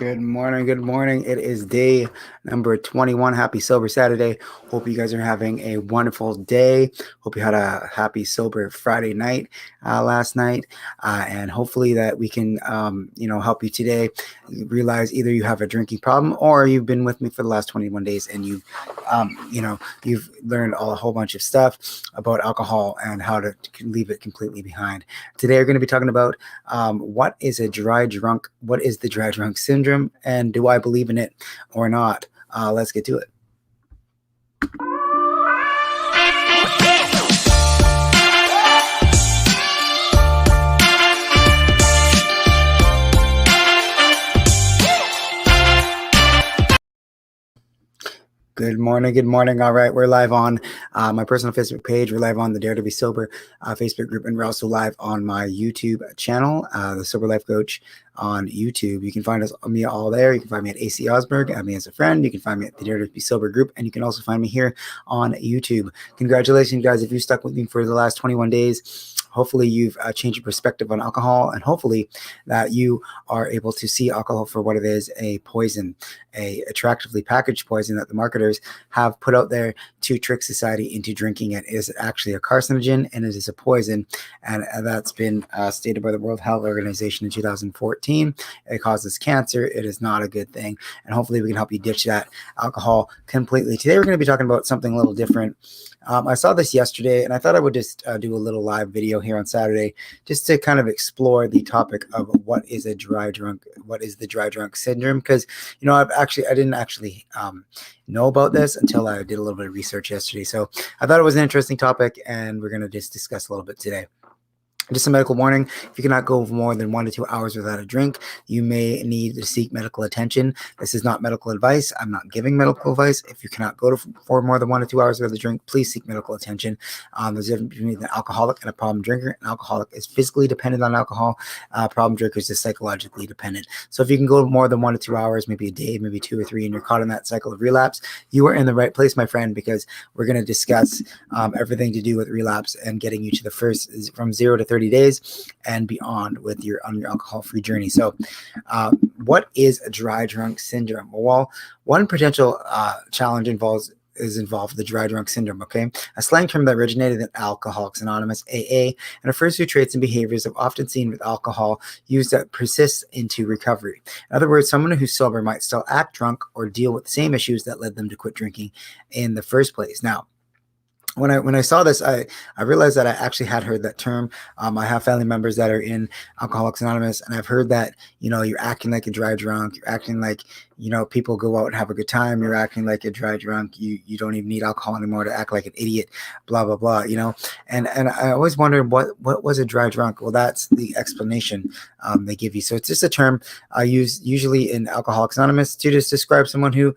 Good morning. Good morning. It is day number 21. Happy Sober Saturday. Hope you guys are having a wonderful day. Hope you had a happy Sober Friday night last night. And hopefully that we can, help you today realize either you have a drinking problem or you've been with me for the last 21 days and you've learned a whole bunch of stuff about alcohol and how to leave it completely behind. Today, we're going to be talking about what is a dry drunk? What is the dry drunk syndrome? And do I believe in it or not? Let's get to it. Good morning. Good morning. All right. We're live on my personal Facebook page. We're live on the Dare to Be Sober Facebook group. And we're also live on my YouTube channel, The Sober Life Coach on YouTube. You can find me all there. You can find me at AC Osberg, me as a friend. You can find me at the Dare to Be Sober group. And you can also find me here on YouTube. Congratulations, guys. If you stuck with me for the last 21 days, hopefully you've changed your perspective on alcohol, and hopefully that you are able to see alcohol for what it is, a poison, a attractively packaged poison that the marketers have put out there to trick society into drinking it. It is actually a carcinogen and it is a poison, and that's been stated by the World Health Organization in 2014. It causes cancer. It is not a good thing, and hopefully we can help you ditch that alcohol completely. Today we're going to be talking about something a little different. I saw this yesterday, and I thought I would just do a little live video here on Saturday just to kind of explore the topic of what is a dry drunk, what is the dry drunk syndrome, because, I didn't actually know about this until I did a little bit of research yesterday. So I thought it was an interesting topic, and we're going to just discuss a little bit today. Just a medical warning: if you cannot go for more than 1 to 2 hours without a drink, you may need to seek medical attention. This is not medical advice. I'm not giving medical advice. If you cannot go for more than 1 to 2 hours without a drink, please seek medical attention. There's a difference between an alcoholic and a problem drinker. An alcoholic is physically dependent on alcohol. Problem drinkers is psychologically dependent. So if you can go more than 1 to 2 hours, maybe a day, maybe 2 or 3, and you're caught in that cycle of relapse, you are in the right place, my friend, because we're going to discuss everything to do with relapse and getting you to the first from 0 to 30 days and beyond with your alcohol-free journey. So what is a dry drunk syndrome? Well, one potential challenge involved the dry drunk syndrome, okay? A slang term that originated in Alcoholics Anonymous, AA, and refers to traits and behaviors of often seen with alcohol use that persists into recovery. In other words, someone who's sober might still act drunk or deal with the same issues that led them to quit drinking in the first place. Now, when I saw this, I realized that I actually had heard that term. I have family members that are in Alcoholics Anonymous, and I've heard that, you're acting like a dry drunk. You're acting like, people go out and have a good time. You're acting like a dry drunk. You don't even need alcohol anymore to act like an idiot, blah, blah, blah, And I always wondered what was a dry drunk? Well, that's the explanation they give you. So it's just a term used usually in Alcoholics Anonymous to just describe someone who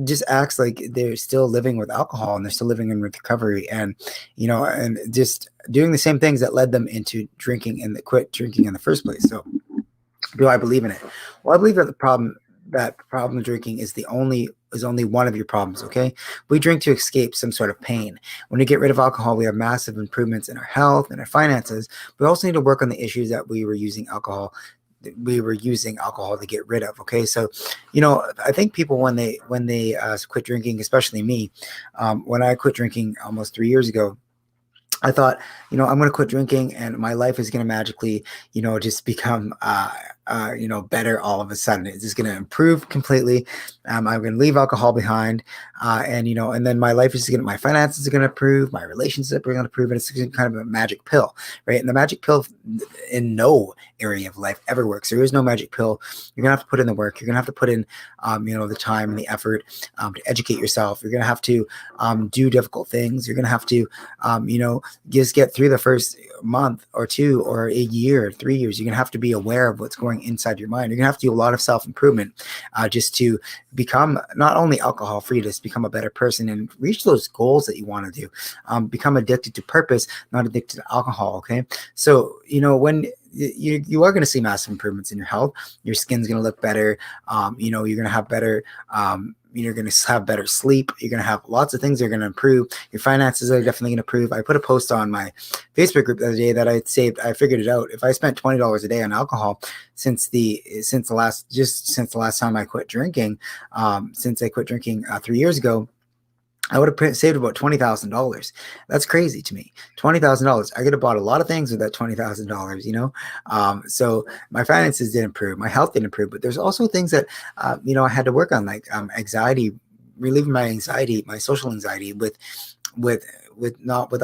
just acts like they're still living with alcohol and they're still living in recovery, and and just doing the same things that led them into drinking and quit drinking in the first place. So do I believe in it? Well, I believe that the problem drinking is only one of your problems. Okay, we drink to escape some sort of pain. When we get rid of alcohol, we have massive improvements in our health and our finances. We also need to work on the issues that we were using alcohol to get rid of. Okay, so I think people when they quit drinking, especially me, when I quit drinking almost 3 years ago, I thought, I'm going to quit drinking and my life is going to magically, just become, better all of a sudden. It's just going to improve completely. I'm going to leave alcohol behind, and then my life is my finances are going to improve, my relationships are going to improve, and it's kind of a magic pill, right? And the magic pill in no area of life ever works. There is no magic pill. You're going to have to put in the work. You're going to have to put in, the time and the effort to educate yourself. You're going to have to do difficult things. You're going to have to, just get through the first month or 2 or a year, 3 years. You're going to have to be aware of what's going inside your mind. You're going to have to do a lot of self-improvement just to become not only alcohol-free, just become a better person and reach those goals that you want to do. Become addicted to purpose, not addicted to alcohol, okay? So, when you are going to see massive improvements in your health, your skin's going to look better. You're going to have better you're going to have better sleep. You're going to have lots of things that are going to improve. Your finances are definitely going to improve. I put a post on my Facebook group the other day that I figured it out. If I spent $20 a day on alcohol since the last time I quit drinking, since I quit drinking 3 years ago, I would have saved about $20,000. That's crazy to me. $20,000. I could have bought a lot of things with that $20,000. So my finances did improve, my health did improve, but there's also things that I had to work on, like anxiety, relieving my anxiety, my social anxiety without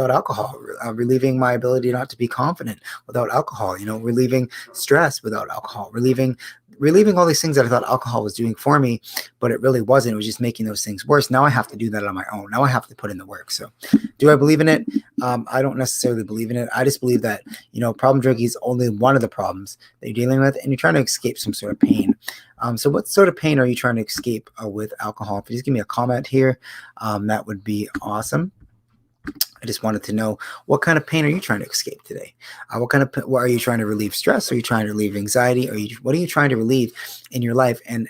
alcohol, relieving my ability not to be confident without alcohol, relieving stress without alcohol, relieving all these things that I thought alcohol was doing for me, but it really wasn't. It was just making those things worse. Now I have to do that on my own. Now I have to put in the work. So do I believe in it? I don't necessarily believe in it. I just believe that, problem drinking is only one of the problems that you're dealing with, and you're trying to escape some sort of pain. So what sort of pain are you trying to escape with alcohol? If you just give me a comment here, that would be awesome. I just wanted to know, what kind of pain are you trying to escape today? What are you trying to relieve stress? Are you trying to relieve anxiety? What are you trying to relieve in your life? And,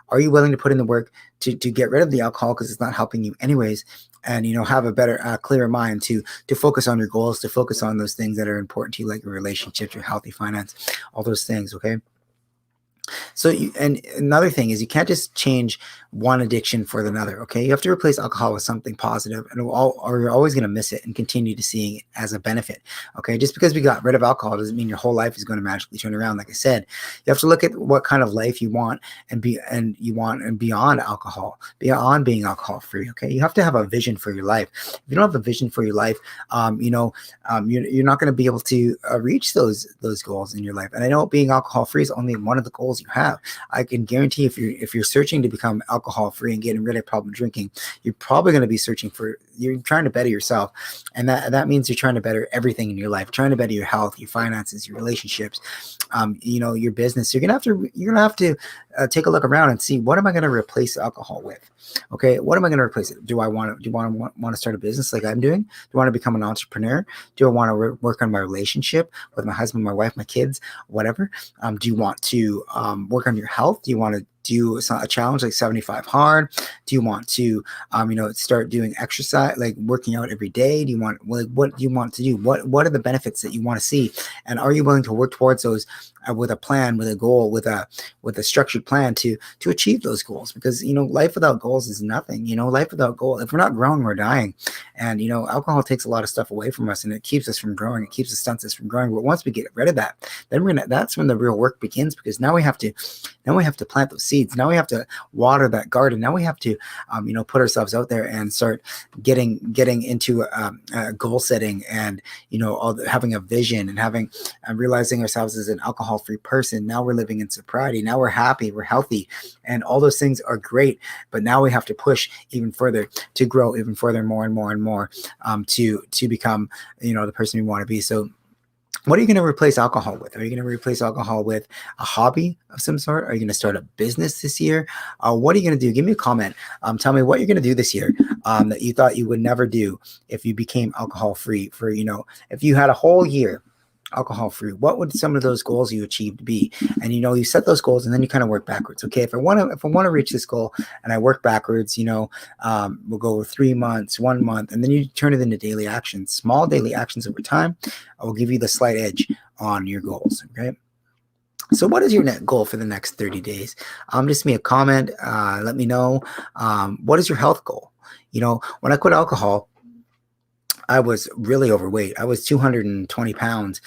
are you willing to put in the work to get rid of the alcohol because it's not helping you anyways? And, have a better, clearer mind to focus on your goals, to focus on those things that are important to you, like your relationships, your healthy finance, all those things. Okay. So and another thing is, you can't just change one addiction for another. Okay, you have to replace alcohol with something positive, or you're always going to miss it and continue to seeing it as a benefit. Okay, just because we got rid of alcohol doesn't mean your whole life is going to magically turn around. Like I said, you have to look at what kind of life you want and beyond alcohol, beyond being alcohol free. Okay, you have to have a vision for your life. If you don't have a vision for your life, you're not going to be able to reach those goals in your life. And I know being alcohol free is only one of the goals you have. I can guarantee if you're searching to become alcohol free and getting rid of problem drinking, you're probably going to be you're trying to better yourself, and that means you're trying to better everything in your life, trying to better your health, your finances, your relationships, your business. You're gonna have to take a look around and see, what am I going to replace alcohol with? Okay, what am I going to replace it? Do I want to start a business like I'm doing? Do I want to become an entrepreneur? Do I want to work on my relationship with my husband, my wife, my kids, whatever? Do you want to work on your health? Do you want to do a challenge like 75 hard? Do you want to start doing exercise, like working out every day? Do you want, what do you want to do? What are the benefits that you want to see? And are you willing to work towards those with a plan, with a goal, with a structured plan to achieve those goals? Because life without goals is nothing. Life without goal, if we're not growing, we're dying. And alcohol takes a lot of stuff away from us, and it keeps us from growing. It stunts us from growing. But once we get rid of that, then that's when the real work begins, because now we have to plant those seeds. Now we have to water that garden. Now we have to put ourselves out there and start getting into goal setting, and having a vision, and realizing ourselves as an alcohol-free person. Now we're living in sobriety. Now we're happy, we're healthy, and all those things are great. But now we have to push even further, to grow even further, more and more and more, to become the person we want to be. So what are you going to replace alcohol with? Are you going to replace alcohol with a hobby of some sort? Are you going to start a business this year? What are you going to do? Give me a comment. Tell me what you're going to do this year that you thought you would never do if you became alcohol free. If you had a whole year alcohol free, what would some of those goals you achieved be? And you set those goals, and then you kind of work backwards. Okay, if I want to reach this goal, and I work backwards, we'll go 3 months, 1 month, and then you turn it into daily actions, small daily actions over time. I will give you the slight edge on your goals. Okay. So what is your net goal for the next 30 days? Just me a comment. Let me know. What is your health goal? When I quit alcohol, I was really overweight. I was 220 pounds,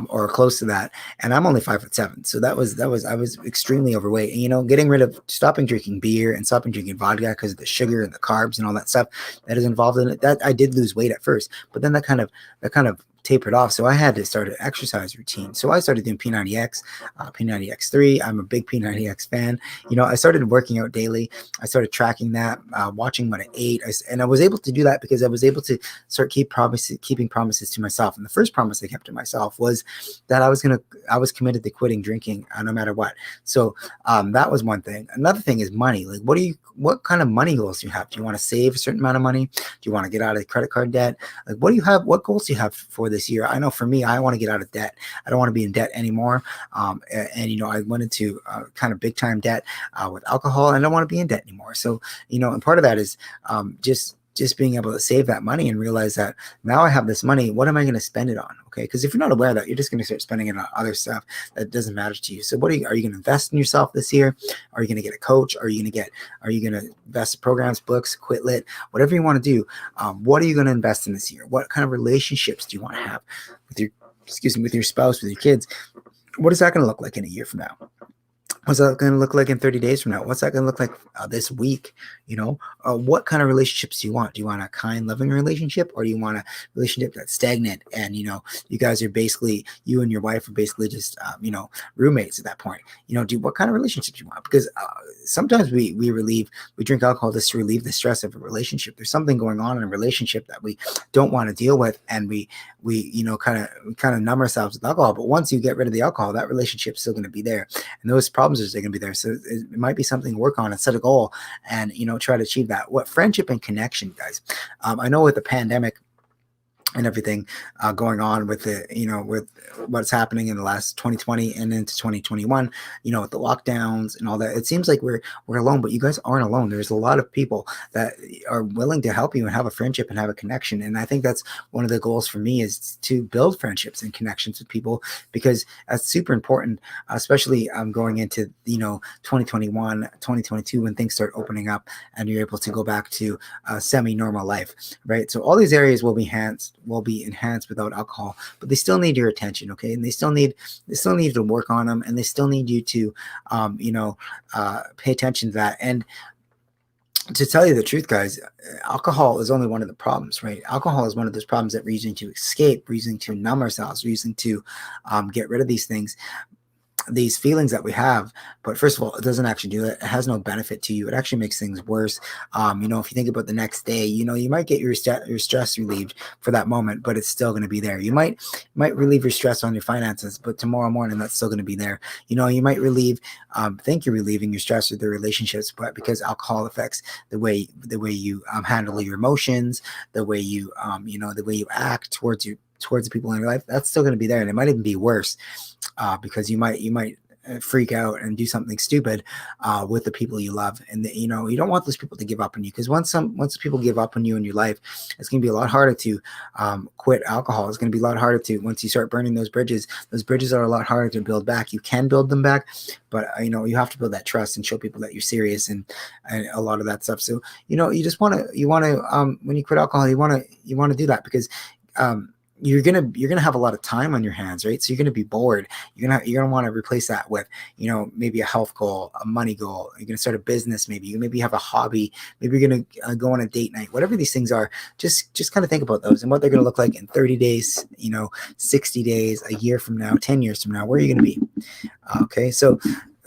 or close to that. And I'm only 5'7". So I was extremely overweight. And, stopping drinking beer and stopping drinking vodka because of the sugar and the carbs and all that stuff that is involved in it, that I did lose weight at first, but then that kind of tapered off. So I had to start an exercise routine. So I started doing P90X, P90X3. I'm a big P90X fan. I started working out daily. I started tracking that, watching what I ate. And I was able to do that because I was able to start keeping promises to myself. And the first promise I kept to myself was that I was committed to quitting drinking no matter what. So that was one thing. Another thing is money. Like, what kind of money goals do you have? Do you want to save a certain amount of money? Do you want to get out of credit card debt? Like, what do you have? What goals do you have for this year. I know for me, I want to get out of debt. I don't want to be in debt anymore. And I went into kind of big time debt with alcohol, and I don't want to be in debt anymore. So, and part of that is just being able to save that money and realize that now I have this money, what am I going to spend it on? Okay. Because if you're not aware of that, you're just going to start spending it on other stuff that doesn't matter to you. So are you going to invest in yourself this year? Are you going to get a coach? Are you going to invest in programs, books, Quitlet, whatever you want to do? What are you going to invest in this year? What kind of relationships do you want to have with your spouse, with your kids? What is that going to look like in a year from now? What's that going to look like in 30 days from now? What's that going to look like this week? What kind of relationships do you want? Do you want a kind, loving relationship, or do you want a relationship that's stagnant? And, you guys are basically, you and your wife are basically just, roommates at that point. What kind of relationships you want? Because sometimes we drink alcohol just to relieve the stress of a relationship. There's something going on in a relationship that we don't want to deal with. And we kind of numb ourselves with alcohol. But once you get rid of the alcohol, that relationship's still going to be there. And those problems are going to be there. So it might be something to work on and set a goal and, try to achieve that. What friendship and connection, guys. I know with the pandemic and everything going on with with what's happening in the last 2020 and into 2021, with the lockdowns and all that, it seems like we're alone, but you guys aren't alone. There's a lot of people that are willing to help you and have a friendship and have a connection. And I think that's one of the goals for me, is to build friendships and connections with people, because that's super important, especially going into 2021, 2022, when things start opening up and you're able to go back to a semi-normal life, right? So all these areas will be enhanced without alcohol, but they still need your attention, okay? And they still need to work on them, and they still need you to pay attention to that. And to tell you the truth, guys, alcohol is only one of the problems, right? Alcohol is one of those problems that we're using to escape, we're using to numb ourselves, we're using to get rid of these things, these feelings that we have. But first of all, it doesn't actually do it. It has no benefit to you. It actually makes things worse. If you think about the next day, you might get your stress relieved for that moment, but it's still going to be there. You might relieve your stress on your finances, but tomorrow morning that's still going to be there. You might think you're relieving your stress with the relationships, but because alcohol affects the way you handle your emotions, the way you the way you act towards the people in your life, that's still going to be there. And it might even be worse, because you might freak out and do something stupid with the people you love. And you don't want those people to give up on you, because once people give up on you in your life, it's going to be a lot harder to quit alcohol. It's going to be a lot harder to, once you start burning those bridges are a lot harder to build back. You can build them back, but you have to build that trust and show people that you're serious and a lot of that stuff. So you want to when you quit alcohol, you want to do that, because you're gonna have a lot of time on your hands, right? So you're gonna be bored. You're gonna want to replace that with, maybe a health goal, a money goal. You're gonna start a business, maybe you have a hobby, maybe you're gonna go on a date night. Whatever these things are, just kind of think about those and what they're gonna look like in 30 days, 60 days, a year from now, 10 years from now. Where are you gonna be? Okay, so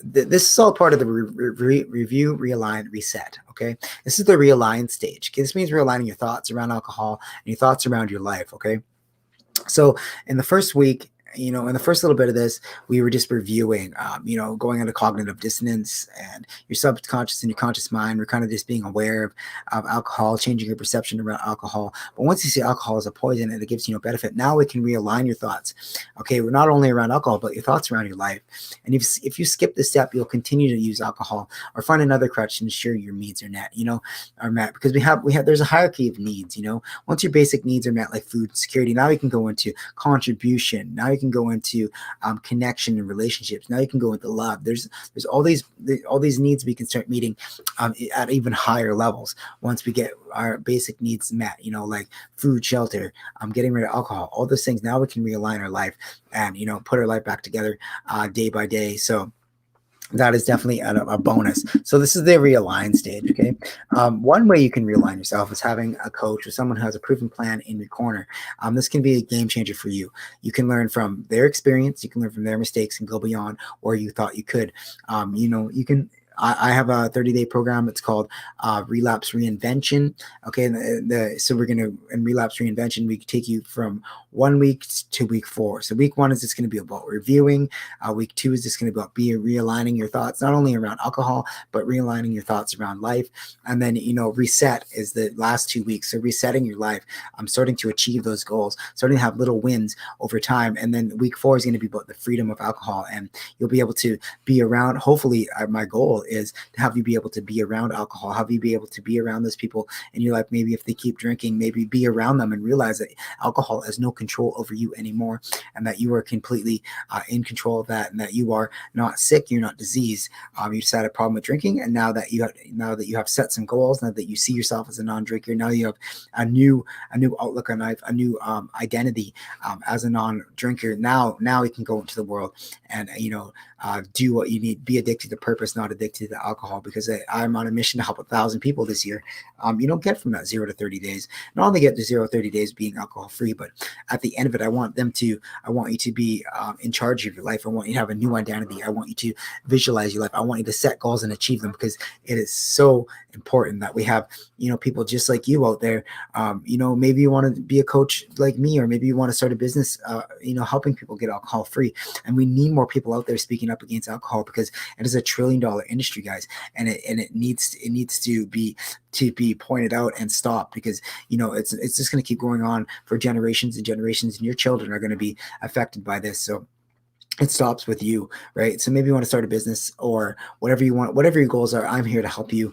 this is all part of the review, realign, reset. Okay, this is the realign stage. Okay? This means realigning your thoughts around alcohol and your thoughts around your life. Okay. So in the first week, in the first little bit of this, we were just reviewing, going into cognitive dissonance, and your subconscious and your conscious mind. We're kind of just being aware of alcohol, changing your perception around alcohol. But once you see alcohol as a poison and it gives you no benefit, now we can realign your thoughts. Okay, we're not only around alcohol, but your thoughts around your life. And if you skip this step, you'll continue to use alcohol or find another crutch to ensure your needs are met, because we have there's a hierarchy of needs. Once your basic needs are met, like food and security, now you can go into contribution. Now you can go into connection and relationships. Now you can go into love. There's all these needs we can start meeting at even higher levels once we get our basic needs met, like food, shelter, getting rid of alcohol, all those things. Now we can realign our life and put our life back together day by day. So that is definitely a bonus. So this is the realign stage. Okay. One way you can realign yourself is having a coach or someone who has a proven plan in your corner. This can be a game changer for you. You can learn from their experience. You can learn from their mistakes and go beyond where you thought you could. You can I have a 30-day program. It's called Relapse Reinvention. Okay, so we're gonna in Relapse Reinvention we take you from 1 week to week 4. So week 1 is just going to be about reviewing. Week 2 is just going to be about realigning your thoughts, not only around alcohol, but realigning your thoughts around life. And then reset is the last 2 weeks. So resetting your life. I'm starting to achieve those goals, starting to have little wins over time. And then week 4 is going to be about the freedom of alcohol, and you'll be able to be around. Hopefully, my goal is to have you be able to be around alcohol, have you be able to be around those people in your life. Maybe if they keep drinking, maybe be around them and realize that alcohol has no control over you anymore, and that you are completely in control of that, and that you are not sick, you're not diseased. You just had a problem with drinking, and now that you have set some goals, now that you see yourself as a non-drinker, now you have a new outlook on life, a new identity as a non-drinker. Now you can go into the world and do what you need. Be addicted to purpose, not addicted to alcohol, because I'm on a mission to help 1,000 people this year. You don't get from that 0 to 30 days. Not only get to 0 to 30 days being alcohol free, but at the end of it, I want you to be in charge of your life. I want you to have a new identity. I want you to visualize your life. I want you to set goals and achieve them, because it is so important that we have people just like you out there. Maybe you want to be a coach like me, or maybe you want to start a business helping people get alcohol free. And we need more people out there speaking up against alcohol, because it is $1 trillion industry, guys, and it needs to be pointed out and stopped, because it's just going to keep going on for generations and generations, and your children are going to be affected by this. So it stops with you, right? So maybe you want to start a business or whatever you want, whatever your goals are. I'm here to help you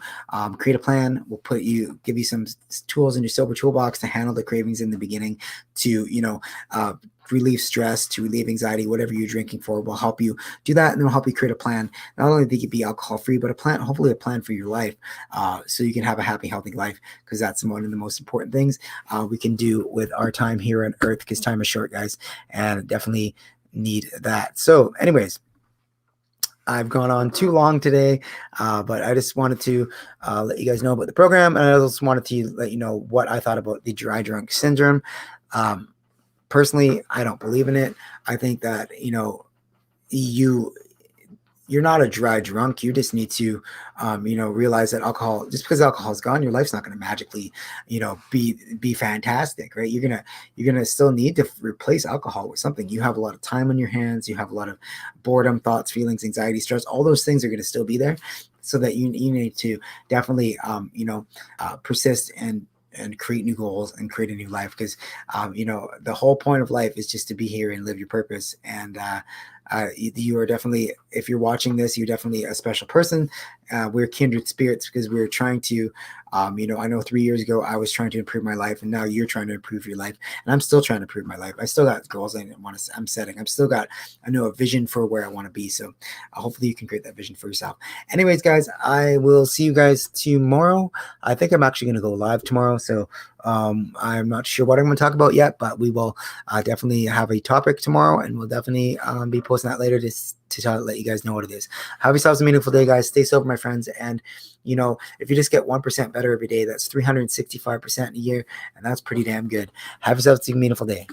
create a plan. We'll give you some tools in your sober toolbox to handle the cravings in the beginning, to relieve stress, to relieve anxiety, whatever you're drinking for. We'll help you do that, and then we'll help you create a plan. Not only that you be alcohol free, but hopefully a plan for your life, so you can have a happy, healthy life, because that's one of the most important things we can do with our time here on Earth, because time is short, guys, and definitely need that. So anyways, I've gone on too long today, but I just wanted to let you guys know about the program, and I also wanted to let you know what I thought about the dry drunk syndrome. Personally, I don't believe in it. I think that you're not a dry drunk. You just need to, realize that just because alcohol is gone, your life's not going to magically, be fantastic, right? You're gonna still need to replace alcohol with something. You have a lot of time on your hands. You have a lot of boredom, thoughts, feelings, anxiety, stress. All those things are going to still be there, so that you need to definitely, persist and create new goals and create a new life, because the whole point of life is just to be here and live your purpose. And you are definitely, if you're watching this, you're definitely a special person. We're kindred spirits, because we're trying to I know 3 years ago I was trying to improve my life, and now you're trying to improve your life, and I'm still trying to improve my life. I still got goals I'm setting. I've still got a vision for where I want to be. So hopefully you can create that vision for yourself. Anyways, guys, I will see you guys tomorrow. I think I'm actually going to go live tomorrow, so I'm not sure what I'm going to talk about yet, but we will definitely have a topic tomorrow, and we'll definitely be posting that later to let you guys know what it is. Have yourselves a meaningful day, guys. Stay sober, my friends. And if you just get 1% better every day, that's 365% a year, and that's pretty damn good. Have yourselves a meaningful day.